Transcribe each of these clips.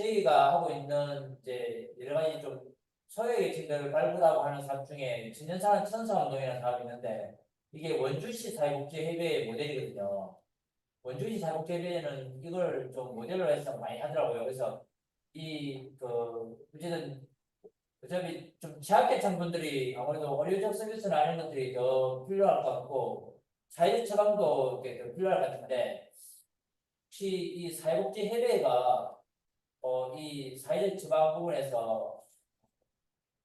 저희가 하고 있는 이제 여러 가지 좀 소외계층들을 발굴하고 하는 사업 중에 청년사랑 천사운동이라는 사업이 있는데 이게 원주시 사회복지협의회 모델이거든요. 원주시 사회복지협의회는 이걸 좀 모델로 해서 많이 하더라고요. 그래서 어쨌든 어차피 좀 취약계층 분들이 아무래도 의료적 서비스나 이런 것들이 더 필요할 것 같고 사회적 처방도 이렇게 더 필요할 것 같은데 혹시 이 사회복지협의회가 이 사회적 처방 부분에서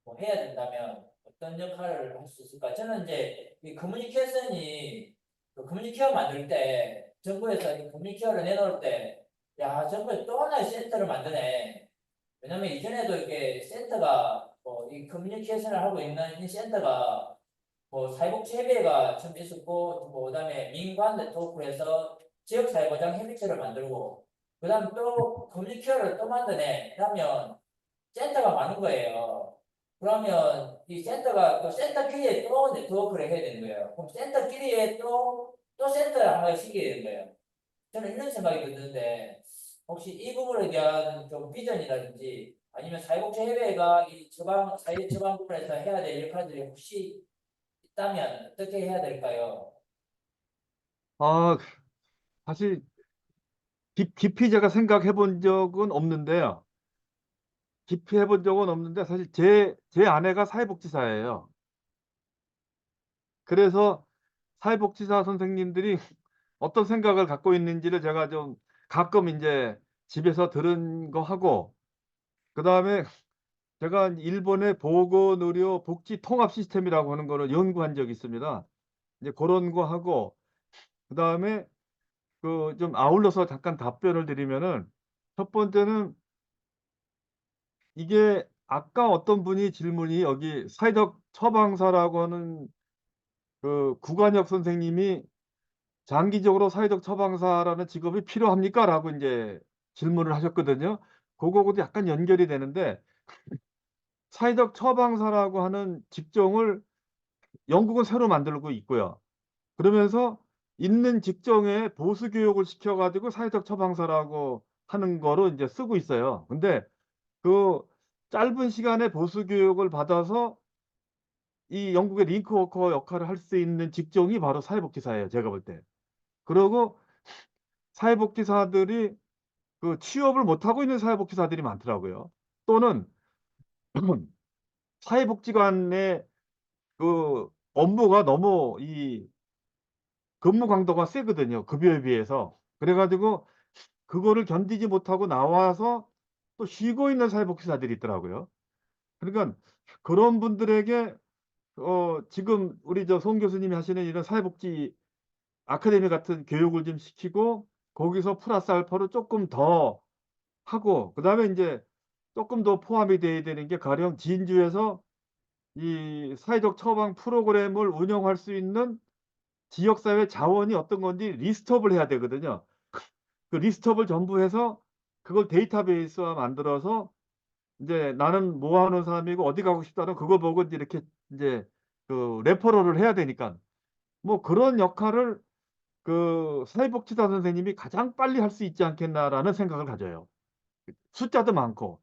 뭐 해야 된다면 어떤 역할을 할 수 있을까? 저는 이제 이 커뮤니케이션이 그 커뮤니케어 만들 때 정부에서 이 커뮤니케어를 내놓을 때 야, 정부에 또 하나의 센터를 만드네. 왜냐면 이전에도 이렇게 센터가 이 커뮤니케이션을 하고 있는 이 센터가 사회복지협의회가 처음 있었고 그다음에 민관 네트워크로 해서 지역사회보장 협의체를 만들고 그다음 또 커뮤니케어를 또 만드네. 그러면 센터가 많은 거예요. 그러면 이 센터가 또 센터끼리 또 네트워크를 해야 되는 거예요. 그럼 센터끼리에 또 센터를 하나 시켜야 되는 거예요. 저는 이런 생각이 드는데 혹시 이 부분에 대한 좀 비전이라든지 아니면 사회복지협의회가 이 사회 처방 부분에서 해야 될 역할들이 혹시 있다면 어떻게 해야 될까요? 아, 사실 깊이 제가 생각해 본 적은 없는데요. 깊이 해본 적은 없는데 사실 제 아내가 사회복지사예요. 그래서 사회복지사 선생님들이 어떤 생각을 갖고 있는지를 제가 좀 가끔 이제 집에서 들은 거 하고, 그다음에 제가 일본의 보건의료 복지 통합 시스템이라고 하는 거를 연구한 적이 있습니다. 이제 그런 거 하고, 그다음에 그 좀 아울러서 잠깐 답변을 드리면은, 첫 번째는 이게 아까 어떤 분이 질문이 여기 사회적 처방사라고 하는 그 구관혁 선생님이 장기적으로 사회적 처방사라는 직업이 필요합니까? 라고 이제 질문을 하셨거든요. 그거하고도 약간 연결이 되는데, 사회적 처방사라고 하는 직종을 영국은 새로 만들고 있고요. 그러면서 있는 직종에 보수 교육을 시켜가지고 사회적 처방사라고 하는 거로 이제 쓰고 있어요. 근데 그 짧은 시간에 보수 교육을 받아서 이 영국의 링크워커 역할을 할 수 있는 직종이 바로 사회복지사예요. 제가 볼 때. 그리고 사회복지사들이 그 취업을 못하고 있는 사회복지사들이 많더라고요. 또는 사회복지관의 그 업무가 너무 이 근무 강도가 세거든요. 급여에 비해서. 그래가지고 그거를 견디지 못하고 나와서 또 쉬고 있는 사회복지사들이 있더라고요. 그러니까 그런 분들에게 지금 우리 저 송 교수님이 하시는 이런 사회복지 아카데미 같은 교육을 좀 시키고 거기서 플러스 알파로 조금 더 하고, 그다음에 이제 조금 더 포함이 돼야 되는 게 가령 진주에서 이 사회적 처방 프로그램을 운영할 수 있는 지역사회 자원이 어떤 건지 리스트업을 해야 되거든요. 그 리스트업을 전부 해서 그걸 데이터베이스화 만들어서 이제 나는 뭐 하는 사람이고 어디 가고 싶다는 그거 보고 이제 이렇게 이제 그 레퍼럴을 해야 되니까 뭐 그런 역할을 그 사회복지사 선생님이 가장 빨리 할 수 있지 않겠나라는 생각을 가져요. 숫자도 많고.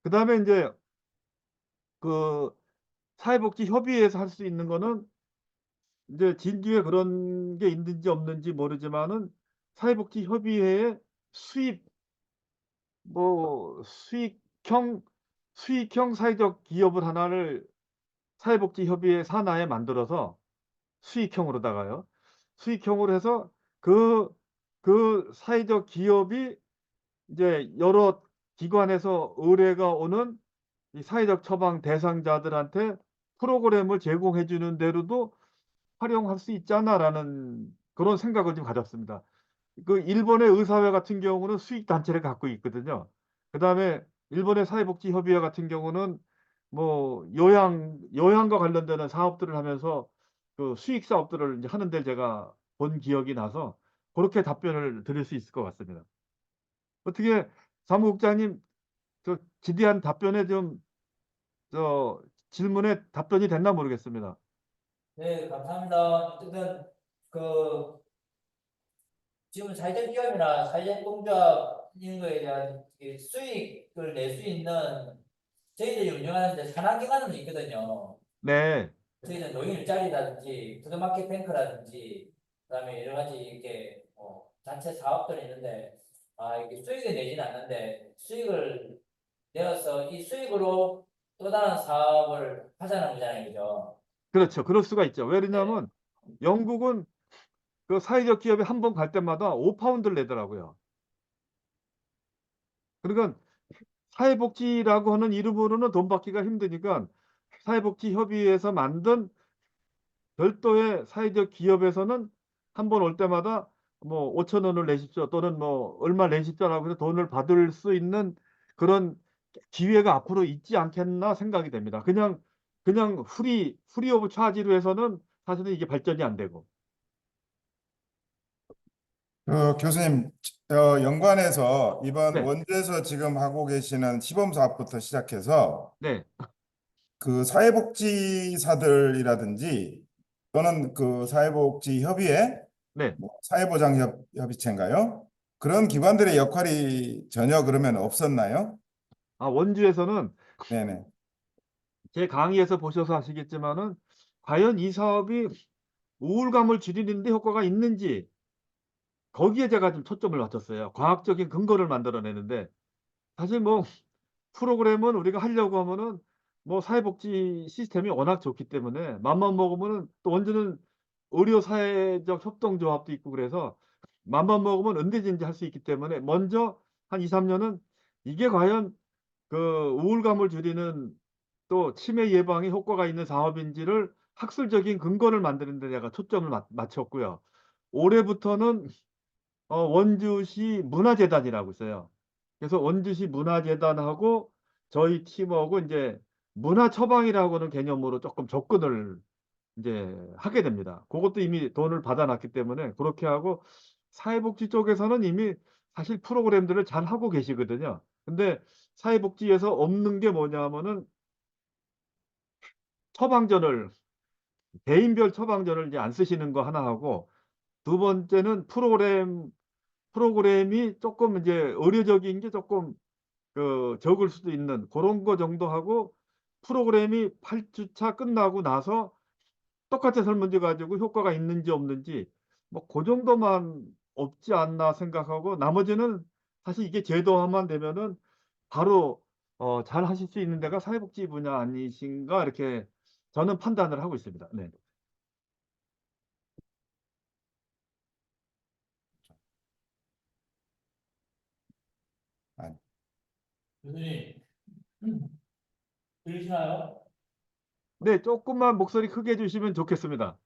그다음에 이제 그 사회복지협의회에서 할 수 있는 거는 이제 진주에 그런 게 있는지 없는지 모르지만은 사회복지협의회의 수입 뭐 수익형 사회적 기업을 하나를 사회복지협의회 산하에 만들어서 수익형으로다가요. 수익형으로 해서 그, 그 사회적 기업이 이제 여러 기관에서 의뢰가 오는 이 사회적 처방 대상자들한테 프로그램을 제공해 주는 대로도 활용할 수 있잖아라는 그런 생각을 좀 가졌습니다. 그 일본의 의사회 같은 경우는 수익 단체를 갖고 있거든요. 그다음에 일본의 사회복지협의회 같은 경우는 뭐 요양과 관련되는 사업들을 하면서 그 수익 사업들을 이제 하는 데 제가 본 기억이 나서 그렇게 답변을 드릴 수 있을 것 같습니다. 어떻게 사무국장님 저 지대한 답변에 좀 저 질문에 답변이 됐나 모르겠습니다. 네, 감사합니다. 어쨌든 그 지금 사회적 기업이나 사회적 공조합 있는 거에 대한 이 수익을 낼 수 있는 저희들이 운영하는데 산하기관은 있거든요. 네. 저희는 노인 일자리라든지 푸드마켓 뱅크라든지 그다음에 여러 가지 이렇게 단체 사업들이 있는데 이게 수익을 내지는 않는데 수익을 내어서 이 수익으로 또 다른 사업을 하자는 거잖아요, 그죠? 그렇죠. 그럴 수가 있죠. 네. 왜냐하면 영국은 그 사회적 기업에 한 번 갈 때마다 5파운드를 내더라고요. 그러니까 사회복지라고 하는 이름으로는 돈 받기가 힘드니까 사회복지협의회에서 만든 별도의 사회적 기업에서는 한 번 올 때마다 뭐 5천 원을 내십시오 또는 뭐 얼마 내십시오라고 해서 돈을 받을 수 있는 그런 기회가 앞으로 있지 않겠나 생각이 됩니다. 그냥 프리 오브 차지로 해서는 사실은 이게 발전이 안 되고. 교수님, 연관해서 이번 네, 원주에서 지금 하고 계시는 시범 사업부터 시작해서 네, 그 사회복지사들이라든지 또는 그 사회복지협의회, 네. 뭐 사회보장협의체인가요? 그런 기관들의 역할이 전혀 그러면 없었나요? 원주에서는 네네. 제 강의에서 보셔서 아시겠지만은 과연 이 사업이 우울감을 줄이는 데 효과가 있는지 거기에 제가 좀 초점을 맞췄어요. 과학적인 근거를 만들어내는데 사실 뭐 프로그램은 우리가 하려고 하면은 뭐 사회복지 시스템이 워낙 좋기 때문에 맘만 먹으면은 또 원주는 의료 사회적 협동조합도 있고 그래서 맘만 먹으면 언제든지 할 수 있기 때문에 먼저 한 2-3 년은 이게 과연 그 우울감을 줄이는 또 치매 예방에 효과가 있는 사업인지를 학술적인 근거를 만드는 데 내가 초점을 맞췄고요. 올해부터는 원주시 문화재단이라고 있어요. 그래서 원주시 문화재단하고 저희 팀하고 인제 문화 처방이라고 하는 개념으로 쪼끔 접근을 인제 하게 됩니다. 고것도 이미 돈을 받아 놨기 때문에 그렇게 하고 사회복지 쪽에서는 이미 사실 프로그램들을 잘하고 계시거든요. 근데 사회복지에서 없는 게 뭐냐 하면은 처방전을 개인별 처방전을 이제 안 쓰시는 거 하나 하고 두 번째는 프로그램이 쪼끔 인제 의료적인 게 쪼끔 적을 수도 있는 고런 거 정도 하고 프로그램이 8 주차 끝나고 나서 똑같은 설문지 가지고 효과가 있는지 없는지 뭐 고 정도만 없지 않나 생각하고 나머지는 사실 이게 제도화만 되면은 바로 잘하실 수 있는 데가 사회복지 분야 아니신가 이렇게 저는 판단을 하고 있습니다. 네. 아, 교수님, 들리시나요? 네. 쪼끔만 목소리 크게 해 주시면 좋겠습니다.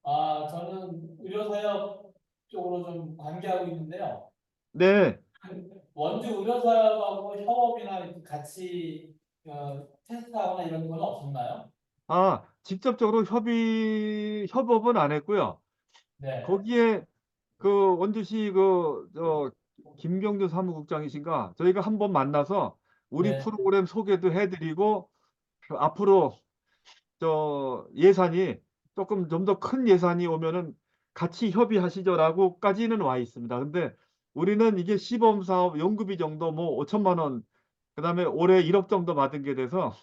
저는 의료사역 쪽으로 좀 관계하고 있는데요. 네. 원주 의료사역하고 협업이나 이렇게 같이 테스트하거나 이런 건 없었나요? 직접적으로 협업은 안 했고요. 네, 거기에 그 원주시 김경준 사무국장이신가 저희가 한번 만나서 우리 네. 프로그램 소개도 해 드리고 앞으로 예산이 조금 좀 더 큰 예산이 오면은 "같이 협의하시죠."라고까지는 와 있습니다. 근데 우리는 이게 시범 사업 연구비 정도 뭐 5천만 원 그다음에 올해 1억 정도 받은 게 돼서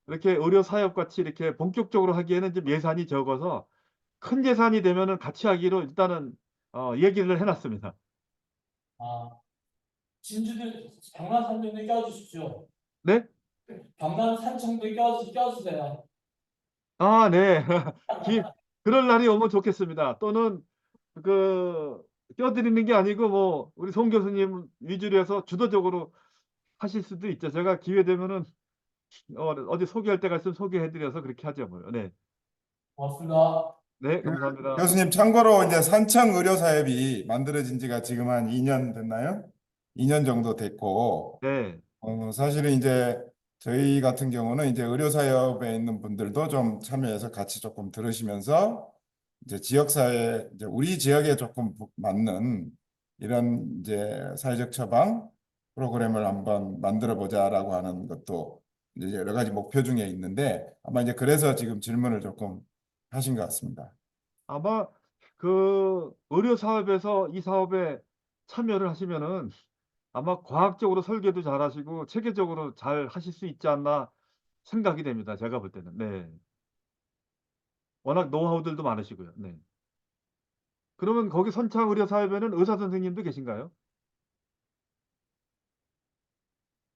이렇게 의료 사업 같이 이렇게 본격적으로 하기에는 좀 예산이 적어서 큰 예산이 되면은 같이 하기로 일단은 얘기를 해 놨습니다. 아, 진주들 경남산청도 껴주십시오. 네? 경남산청도 껴주세요. 네. 기 그럴 날이 오면 좋겠습니다. 또는 그 껴 드리는 게 아니고 뭐 우리 송 교수님 위주로 해서 주도적으로 하실 수도 있죠. 제가 기회 되면은 어디 소개할 때가 있으면 소개해 드려서 그렇게 하죠 뭐요. 네. 고맙습니다. 네 감사합니다. 교수님, 참고로 이제 산청 의료사협이 만들어진 지가 지금 한 2년 됐나요? 2년 정도 됐고, 네. 사실은 이제 저희 같은 경우는 이제 의료사협에 있는 분들도 좀 참여해서 같이 조금 들으시면서 이제 지역사회, 이제 우리 지역에 조금 맞는 이런 이제 사회적 처방 프로그램을 한번 만들어 보자라고 하는 것도 이제 여러 가지 목표 중에 있는데 아마 이제 그래서 지금 질문을 조금 하신 것 같습니다. 아마 그 의료 사업에서 이 사업에 참여를 하시면은 아마 과학적으로 설계도 잘하시고 체계적으로 잘 하실 수 있지 않나 생각이 됩니다. 제가 볼 때는. 네. 워낙 노하우들도 많으시고요. 네. 그러면 거기 선창의료사협에는 의사 선생님도 계신가요?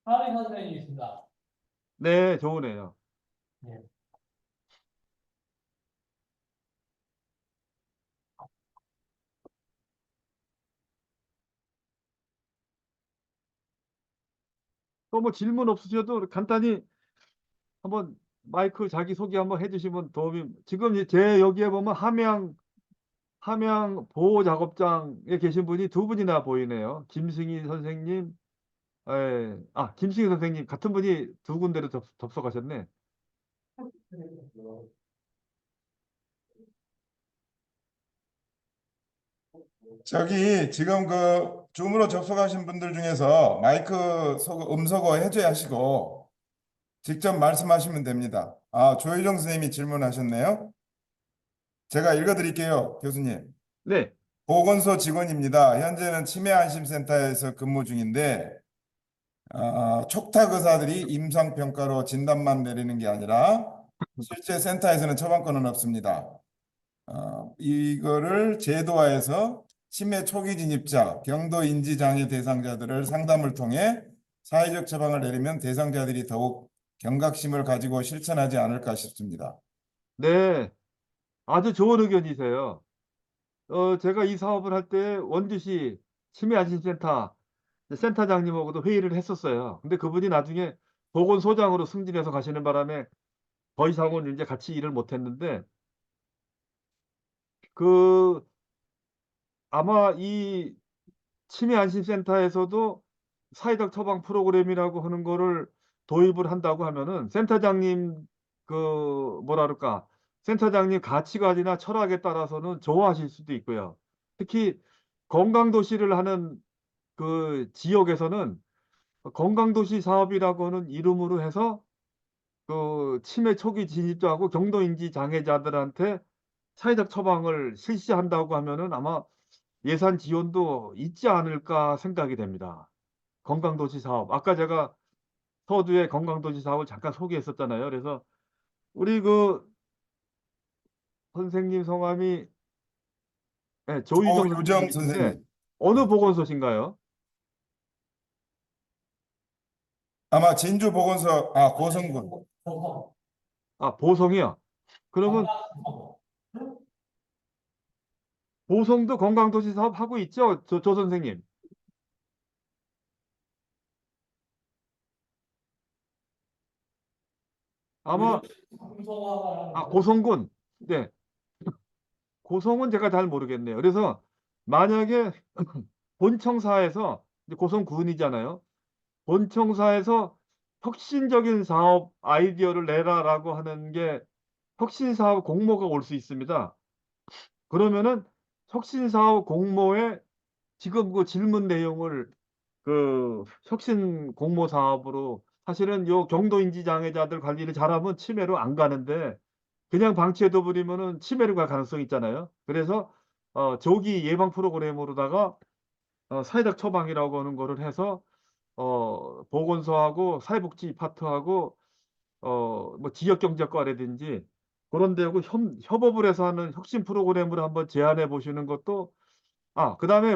하위 선생님이 있습니다. 네, 좋으네요. 네. 또 뭐 질문 없으셔도 간단히 한번 마이크 자기 소개 한번 해주시면 도움이. 지금 제 여기에 보면 함양 보호작업장에 계신 분이 두 분이나 보이네요. 김승희 선생님, 김승희 선생님 같은 분이 두 군데로 접속하셨네. 저기 지금 그 줌으로 접속하신 분들 중에서 마이크 음소거 해제하시고 직접 말씀하시면 됩니다. 아, 조혜정 선생님이 질문하셨네요. 제가 읽어드릴게요, 교수님. 네, 보건소 직원입니다. 현재는 치매안심센터에서 근무 중인데 촉탁 의사들이 임상평가로 진단만 내리는 게 아니라 실제 센터에서는 처방권은 없습니다. 이거를 제도화해서 치매 초기 진입자, 경도 인지 장애 대상자들을 상담을 통해 사회적 처방을 내리면 대상자들이 더욱 경각심을 가지고 실천하지 않을까 싶습니다. 네, 아주 좋은 의견이세요. 제가 이 사업을 할 때 원주시 치매안심센터 센터장님하고도 회의를 했었어요. 근데 그분이 나중에 보건소장으로 승진해서 가시는 바람에 더 이상은 이제 같이 일을 못 했는데, 그 아마 이 치매안심센터에서도 사회적 처방 프로그램이라고 하는 거를 도입을 한다고 하면은 센터장님 뭐라 그럴까, 센터장님 가치관이나 철학에 따라서는 좋아하실 수도 있고요. 특히 건강도시를 하는 그 지역에서는 건강도시 사업이라고 하는 이름으로 해서 그 치매 초기 진입자하고 경도인지 장애자들한테 사회적 처방을 실시한다고 하면은 아마 예산 지원도 있지 않을까 생각이 됩니다. 건강도시 사업. 아까 제가 서두에 건강도시 사업을 잠깐 소개했었잖아요. 그래서 우리 그 선생님 성함이, 네, 조유정 조유정 선생님인데 선생님. 어느 보건소신가요? 아마 진주보건소, 고성군. 보성. 아, 보성이요. 그러면 건강. 보성도 건강도시 사업 하고 있죠? 조 선생님. 아마 고성군. 네. 고성은 제가 잘 모르겠네요. 그래서 만약에 본청사에서, 이제 고성군이잖아요. 본청사에서 혁신적인 사업 아이디어를 내라라고 하는 게 혁신사업 공모가 올 수 있습니다. 그러면은 혁신사업 공모에 지금 그 질문 내용을 그 혁신 공모 사업으로, 사실은 요 경도인지 장애자들 관리를 잘하면 치매로 안 가는데 그냥 방치해둬 버리면은 치매로 갈 가능성이 있잖아요. 그래서 조기 예방 프로그램으로다가 사회적 처방이라고 하는 거를 해서 보건소하고 사회복지 파트하고 뭐 지역경제과라든지 그런 데하고 협업을 해서 하는 혁신 프로그램을 한번 제안해 보시는 것도. 그다음에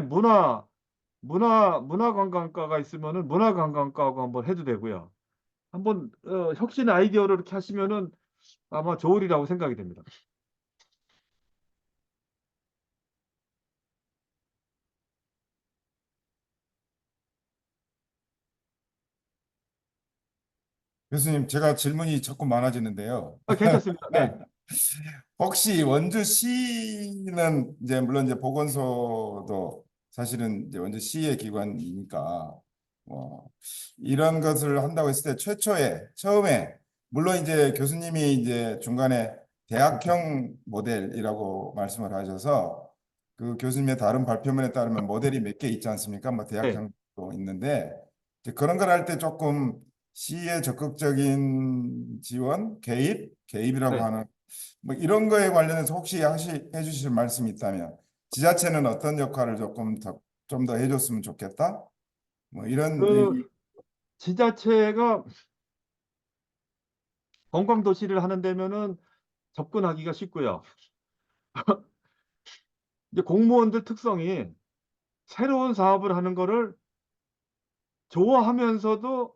문화관광과가 있으면은 문화관광과하고 한번 해도 되고요. 한번 혁신 아이디어를 이렇게 하시면은 아마 좋으리라고 생각이 됩니다. 교수님, 제가 질문이 자꾸 많아지는데요. 괜찮습니다. 네. 혹시 원주시는 이제 물론 이제 보건소도 사실은 이제 원주시의 기관이니까 이런 것을 한다고 했을 때 처음에 물론 이제 교수님이 이제 중간에 대학형 모델이라고 말씀을 하셔서 그 교수님의 다른 발표문에 따르면 모델이 몇 개 있지 않습니까? 뭐 네. 대학형도 있는데 이제 그런 걸 할 때 조금 시의 적극적인 지원, 개입이라고 네. 하는 뭐 이런 거에 관련해서 혹시 해주실 말씀이 있다면 지자체는 어떤 역할을 조금 더 좀 더 해줬으면 좋겠다? 뭐 이런 그 얘기. 지자체가 관광도시를 하는 데면은 접근하기가 쉽고요. 이제 공무원들 특성이 새로운 사업을 하는 거를 좋아하면서도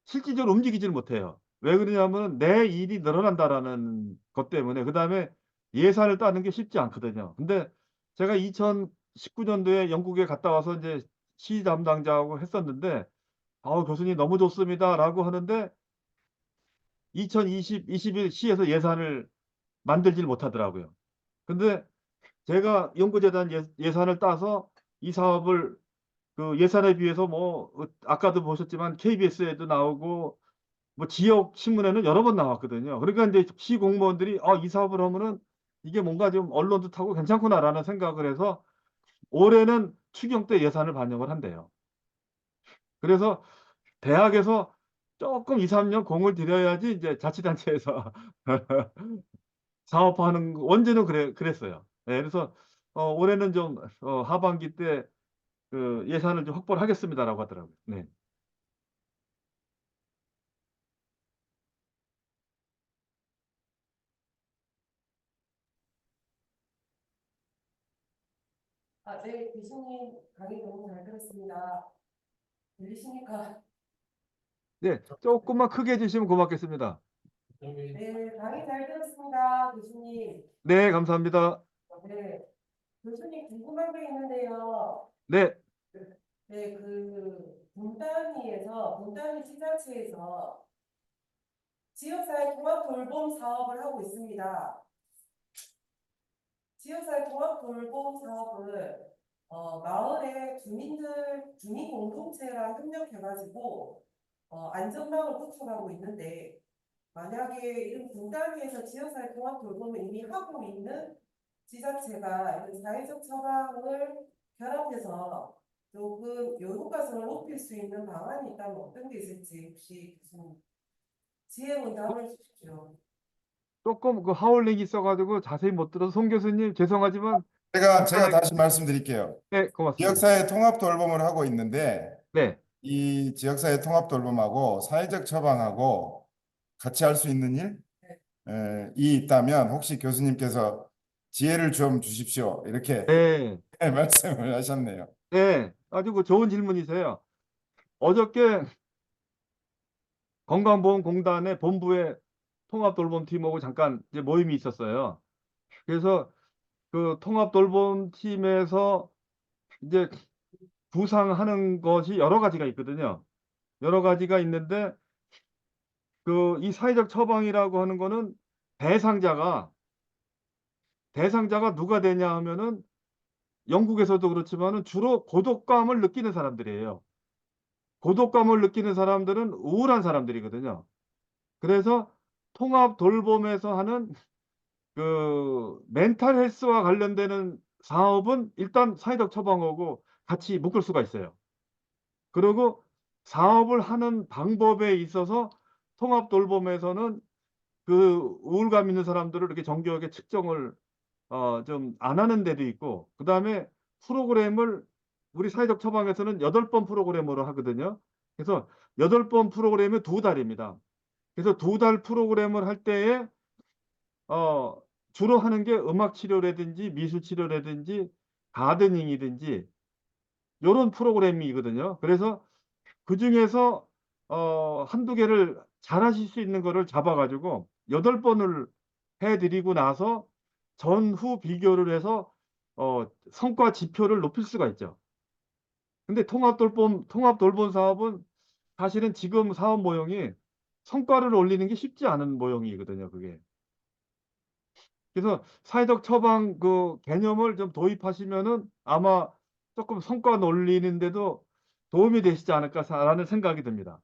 실질적으로 움직이지를 못해요. 왜 그러냐면 내 일이 늘어난다라는 것 때문에. 그다음에 예산을 따는 게 쉽지 않거든요. 근데 제가 2019년도에 영국에 갔다 와서 이제 시 담당자하고 했었는데 교수님 너무 좋습니다라고 하는데 2021 시에서 예산을 만들질 못하더라고요. 근데 제가 연구재단 예산을 따서 이 사업을 그 예산에 비해서 뭐 아까도 보셨지만 KBS에도 나오고 뭐 지역 신문에는 여러 번 나왔거든요. 그러니까 이제 시 공무원들이 이 사업을 하면은 이게 뭔가 좀 언론도 타고 괜찮구나라는 생각을 해서 올해는 추경 때 예산을 반영을 한대요. 그래서 대학에서 조금 2-3년 공을 들여야지 이제 자치단체에서 사업하는 원제는 그랬어요. 예, 그래서 올해는 좀 하반기 때 그 예산을 좀 확보를 하겠습니다라고 하더라고요. 네. 네, 교수님 강의 너무 잘 들었습니다. 들리십니까? 네, 조금만 크게 해 주시면 고맙겠습니다. 네, 강의 잘 들었습니다, 교수님. 네, 감사합니다. 네, 교수님 궁금한 게 있는데요. 네, 네, 그 분단위 지자체에서 지역사회 통합 돌봄 사업을 하고 있습니다. 지역사회 통합 돌봄 사업을 마을의 주민 공동체랑 협력해가지고 안전망을 구축하고 있는데, 만약에 이런 분단위에서 지역사회 통합 돌봄을 이미 하고 있는 지자체가 이런 사회적 처방을 결합해서 조금 효과성을 높일 수 있는 방안이 있다면 어떤 게 있을지 혹시 교수님 지혜 먼저 한번 주십시오. 조금 그 하울링이 있어가지고 자세히 못 들어서 송 교수님 죄송하지만 제가 간단하게. 다시 말씀드릴게요. 네, 고맙습니다. 지역사회 통합 돌봄을 하고 있는데 네, 이 지역사회 통합 돌봄하고 사회적 처방하고 같이 할 수 있는 일? 이 있다면 혹시 교수님께서 지혜를 좀 주십시오. 이렇게 네, 말씀을 하셨네요. 네, 아주 그 좋은 질문이세요. 어저께 건강보험공단의 본부에 통합돌봄팀하고 잠깐 이제 모임이 있었어요. 그래서 그 통합돌봄팀에서 이제 구상하는 것이 여러 가지가 있거든요. 여러 가지가 있는데 그 이 사회적 처방이라고 하는 거는 대상자가 누가 되냐 하면은 영국에서도 그렇지만은 주로 고독감을 느끼는 사람들이에요. 고독감을 느끼는 사람들은 우울한 사람들이거든요. 그래서 통합 돌봄에서 하는 그 멘탈 헬스와 관련되는 사업은 일단 사회적 처방하고 같이 묶을 수가 있어요. 그리고 사업을 하는 방법에 있어서 통합 돌봄에서는 그 우울감 있는 사람들을 이렇게 정교하게 측정을 좀 안 하는 데도 있고, 그다음에 프로그램을 우리 사회적 처방에서는 8번 프로그램으로 하거든요. 그래서 8번 프로그램이 2달입니다. 그래서 2달 프로그램을 할 때에 주로 하는 게 음악 치료라든지 미술 치료라든지 가드닝이든지 요런 프로그램이거든요. 그래서 그중에서 한두 개를 잘하실 수 있는 거를 잡아 가지고 8번을 해 드리고 나서 전후 비교를 해서 성과 지표를 높일 수가 있죠. 근데 통합 돌봄 사업은 사실은 지금 사업 모형이 성과를 올리는 게 쉽지 않은 모형이거든요, 그게. 그래서 사회적 처방 그 개념을 좀 도입하시면은 아마 조금 성과 올리는 데도 도움이 되시지 않을까라는 생각이 듭니다.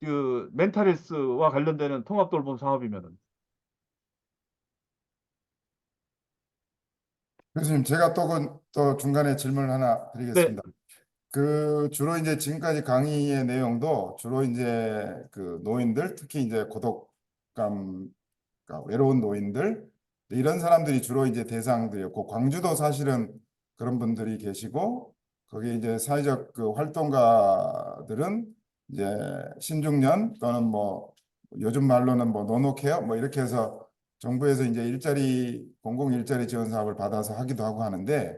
그 멘탈 헬스와 관련되는 통합 돌봄 사업이면은. 교수님, 제가 또 중간에 질문을 하나 네. 드리겠습니다. 그 주로 이제 지금까지 강의의 내용도 주로 이제 그 노인들, 특히 이제 고독감, 그러니까 외로운 노인들 이런 사람들이 주로 이제 대상들이었고, 광주도 사실은 그런 분들이 계시고, 거기 이제 사회적 그 활동가들은 이제 신중년 또는 뭐 요즘 말로는 뭐 노노케어 뭐 이렇게 해서 정부에서 이제 공공 일자리 지원 사업을 받아서 하기도 하고 하는데,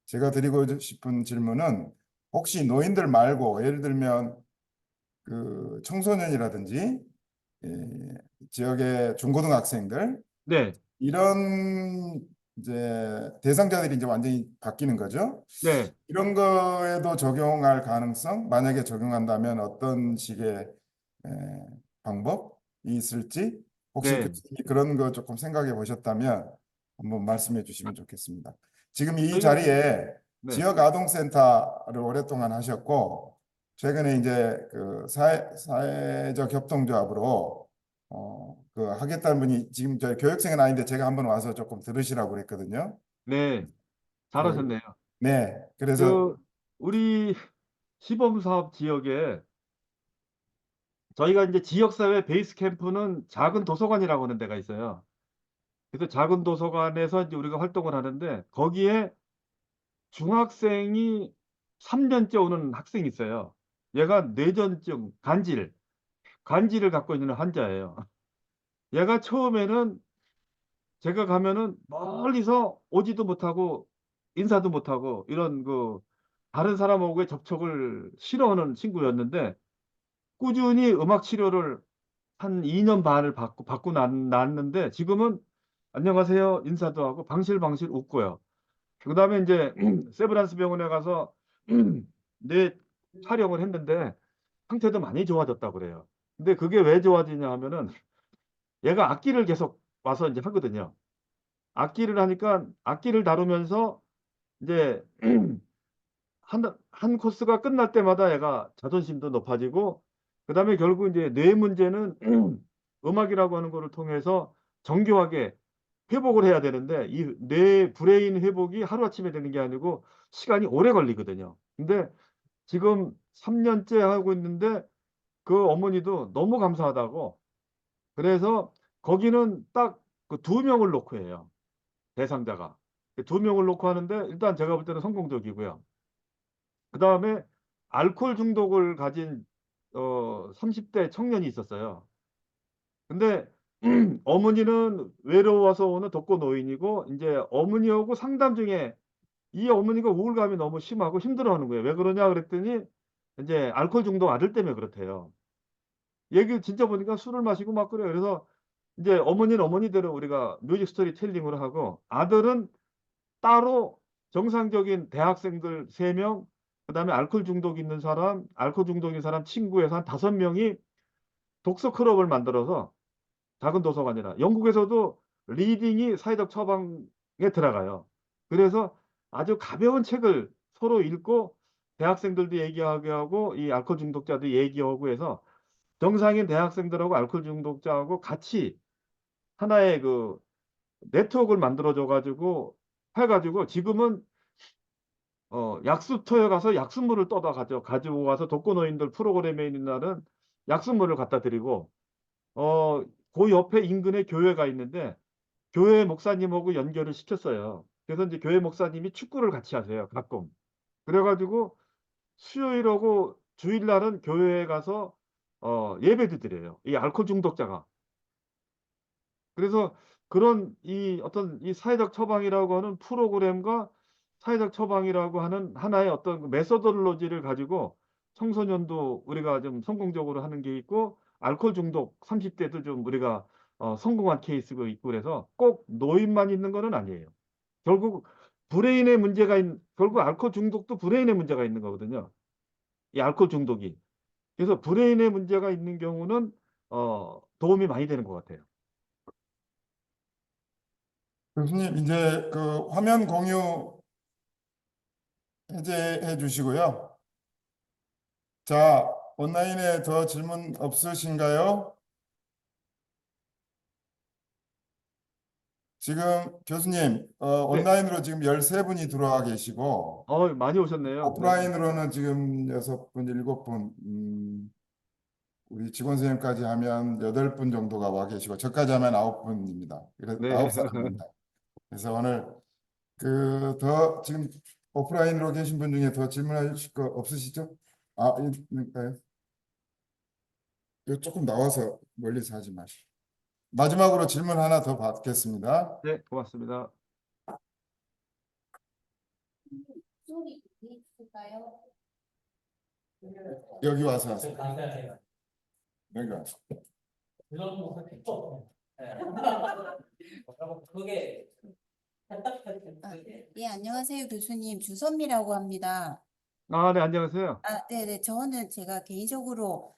제가 드리고 싶은 질문은 혹시 노인들 말고 예를 들면 그 청소년이라든지 지역의 중고등학생들 네, 이런 이제 대상자들이 이제 완전히 바뀌는 거죠. 네, 이런 거에도 적용할 가능성, 만약에 적용한다면 어떤 식의 에, 방법이 있을지 혹시 네. 교수님이 그런 거 조금 생각해 보셨다면 한번 말씀해 주시면 좋겠습니다. 지금 이 저희가 자리에 네, 지역 아동센터를 오랫동안 하셨고 최근에 이제 그 사회적 협동조합으로 그 하겠다는 분이 지금 저희 교육생은 아닌데 제가 한번 와서 조금 들으시라고 그랬거든요. 네, 그, 잘하셨네요. 네, 그래서 그 우리 시범 사업 지역에 저희가 이제 지역사회 베이스 캠프는 작은 도서관이라고 하는 데가 있어요. 그래서 작은 도서관에서 이제 우리가 활동을 하는데 거기에 중학생이 3년째 오는 학생이 있어요. 얘가 뇌전증, 간질을 갖고 있는 환자예요. 얘가 처음에는 제가 가면은 멀리서 오지도 못하고 인사도 못하고 이런 그 다른 사람하고의 접촉을 싫어하는 친구였는데 꾸준히 음악 치료를 한 2년 반을 받고 났는데 지금은 안녕하세요 인사도 하고 방실방실 웃고요. 그다음에 이제 세브란스 병원에 가서 뇌 촬영을 했는데 상태도 많이 좋아졌다고 그래요. 근데 그게 왜 좋아지냐 하면은 얘가 악기를 계속 와서 이제 하거든요. 악기를 하니까 악기를 다루면서 이제 한 코스가 끝날 때마다 얘가 자존심도 높아지고 그다음에 결국 이제 뇌 문제는 음악이라고 하는 거를 통해서 정교하게 회복을 해야 되는데 이 뇌 브레인 회복이 하루아침에 되는 게 아니고 시간이 오래 걸리거든요. 근데 지금 3년째 하고 있는데 그 어머니도 너무 감사하다고 그래서 거기는 딱 그 2명을 놓고 해요. 대상자가. 2명을 놓고 하는데 일단 제가 볼 때는 성공적이고요. 그다음에 알코올 중독을 가진 30대 청년이 있었어요. 근데 어머니는 외로워서 오는 독거 노인이고 이제 어머니하고 상담 중에 이 어머니가 우울감이 너무 심하고 힘들어하는 거예요. 왜 그러냐 그랬더니 이제 알코올 중독 아들 때문에 그렇대요. 얘기 진짜 보니까 술을 마시고 막 그래요. 그래서 이제 어머니는 어머니대로 우리가 뮤직 스토리 텔링을 하고 아들은 따로 정상적인 대학생들 3명, 그다음에 알코올 중독 있는 사람, 알코올 중독인 사람 친구에서 한 5명이 독서 클럽을 만들어서 작은 도서관이라 영국에서도 리딩이 사회적 처방에 들어가요. 그래서 아주 가벼운 책을 서로 읽고 대학생들도 얘기하게 하고 이 알코올 중독자도 얘기하고 해서 정상인 대학생들하고 알코올 중독자하고 같이 하나의 그 네트워크를 만들어 줘 가지고 해 가지고 지금은 약수터에 가서 약수물을 떠다 가지고 와서 독거노인들 프로그램에 있는 날은 약수물을 갖다 드리고 어 그 옆에 인근에 교회가 있는데 교회 목사님하고 연결을 시켰어요. 그래서 인제 교회 목사님이 축구를 같이 하세요 가끔. 그래 가지고 수요일하고 주일날은 교회에 가서 예배도 드려요 이 알코올 중독자가. 그래서 그런 이 어떤 이 사회적 처방이라고 하는 프로그램과 사회적 처방이라고 하는 하나의 어떤 그 메소드로지를 가지고 청소년도 우리가 좀 성공적으로 하는 게 있고 알코올 중독 30 대도 좀 우리가 성공한 케이스가 있고 그래서 꼭 노인만 있는 거는 아니에요. 결국 결국 알코올 중독도 브레인에 문제가 있는 거거든요, 이 알코올 중독이. 그래서 브레인에 문제가 있는 경우는 도움이 많이 되는 것 같아요. 교수님 이제 그 화면 공유 해제해 주시고요. 자, 온라인에 더 질문 없으신가요? 지금 교수님 네. 온라인으로 지금 13분이 들어와 계시고 많이 오셨네요. 네. 오프라인으로는 지금 6분, 7분, 우리 직원 선생님까지 하면 8분 정도가 와 계시고 저까지 하면 9분입니다. 그래서 네. 9사람입니다. 그래서 오늘 그 더 지금 오프라인으로 계신 분 중에 더 질문하실 거 없으시죠? 있을까요? 조금 나와서 멀리서 하지 마시고. 마지막으로 질문 하나 더 받겠습니다. 네, 고맙습니다. 소리 있을까요? 여기 와서 하세요. 저 간단해요. 여기 와서. 그런 거 필요 없네. 그게 예, 안녕하세요, 교수님. 주선미라고 합니다. 아, 네, 안녕하세요. 네네. 저는 제가 개인적으로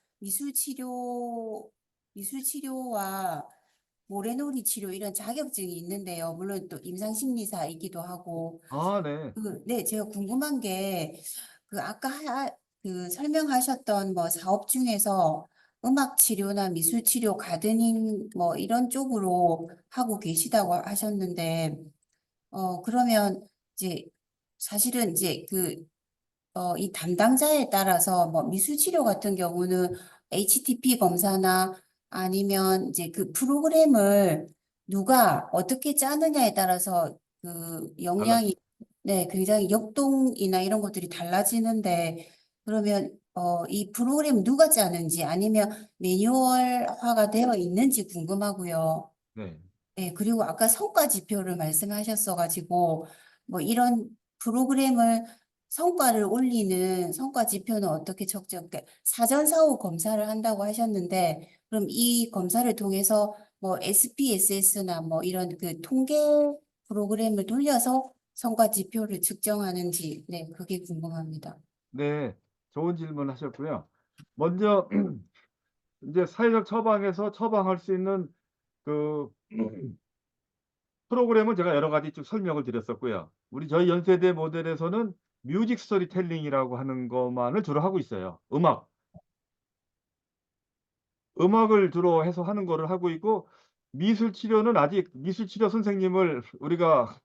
미술치료와 모래놀이 치료 이런 자격증이 있는데요. 물론 또 임상심리사이기도 하고, 아, 네. 네, 제가 궁금한 게, 아까 설명하셨던 뭐 사업 중에서 음악 치료나 미술 치료, 가드닝 뭐 이런 쪽으로 하고 계시다고 하셨는데, 그러면 이제 사실은 이제 이 담당자에 따라서 뭐 미술 치료 같은 경우는 HTP 검사나 아니면 이제 그 프로그램을 누가 어떻게 짜느냐에 따라서 영향이 네, 굉장히 역동이나 이런 것들이 달라지는데 그러면 이 프로그램 누가 짜는지 아니면 매뉴얼화가 되어 있는지 궁금하고요. 네. 네, 그리고 아까 성과 지표를 말씀하셨어가지고, 뭐 이런 프로그램을 성과를 올리는 성과 지표는 어떻게 그러니까 사전 사후 검사를 한다고 하셨는데, 그럼 이 검사를 통해서 뭐 SPSS나 뭐 이런 그 통계 프로그램을 돌려서 성과 지표를 측정하는지, 네, 그게 궁금합니다. 네, 좋은 질문 하셨고요. 먼저 이제 사회적 처방에서 처방할 수 있는 그 프로그램은 제가 여러 가지 쭉 설명을 드렸었고요. 저희 연세대 모델에서는 뮤직 스토리텔링이라고 하는 것만을 주로 하고 있어요. 음악을 주로 해서 하는 거를 하고 있고 미술 치료는 아직 미술 치료 선생님을 우리가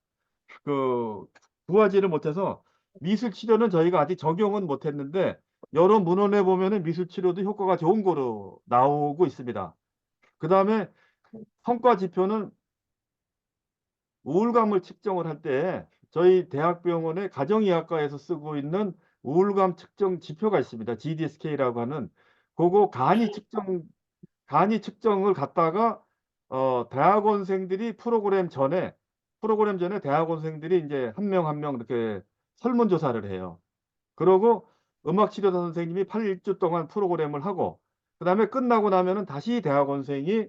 구하지를 못해서 미술 치료는 저희가 아직 적용은 못했는데 여러 문헌에 보면은 미술 치료도 효과가 좋은 거로 나오고 있습니다. 그 다음에 성과 지표는 우울감을 측정을 할 때 저희 대학병원의 가정의학과에서 쓰고 있는 우울감 측정 지표가 있습니다. GDSK라고 하는 그거 간이 측정을 갖다가 대학원생들이 프로그램 전에 대학원생들이 이제 한 명 한 명 이렇게 설문조사를 해요. 그러고 음악치료사 선생님이 8주 동안 프로그램을 하고 그다음에 끝나고 나면은 다시 대학원생이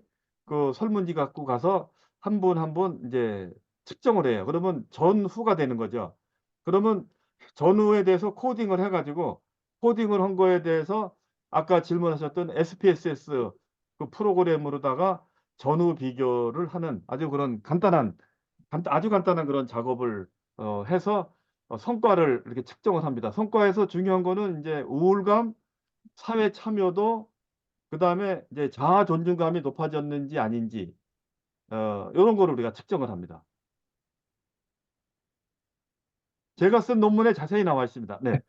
그 설문지 갖고 가서 한 분 한 분 이제 측정을 해요. 그러면 전후가 되는 거죠. 그러면 전후에 대해서 코딩을 해 가지고 코딩을 한 거에 대해서 아까 질문하셨던 SPSS 그 프로그램으로다가 전후 비교를 하는 아주 그런 아주 간단한 그런 작업을 해서 성과를 이렇게 측정을 합니다. 성과에서 중요한 거는 이제 우울감, 사회 참여도, 그다음에 이제 자아 존중감이 높아졌는지 아닌지 요런 거를 우리가 측정을 합니다. 제가 쓴 논문에 자세히 나와 있습니다. 네.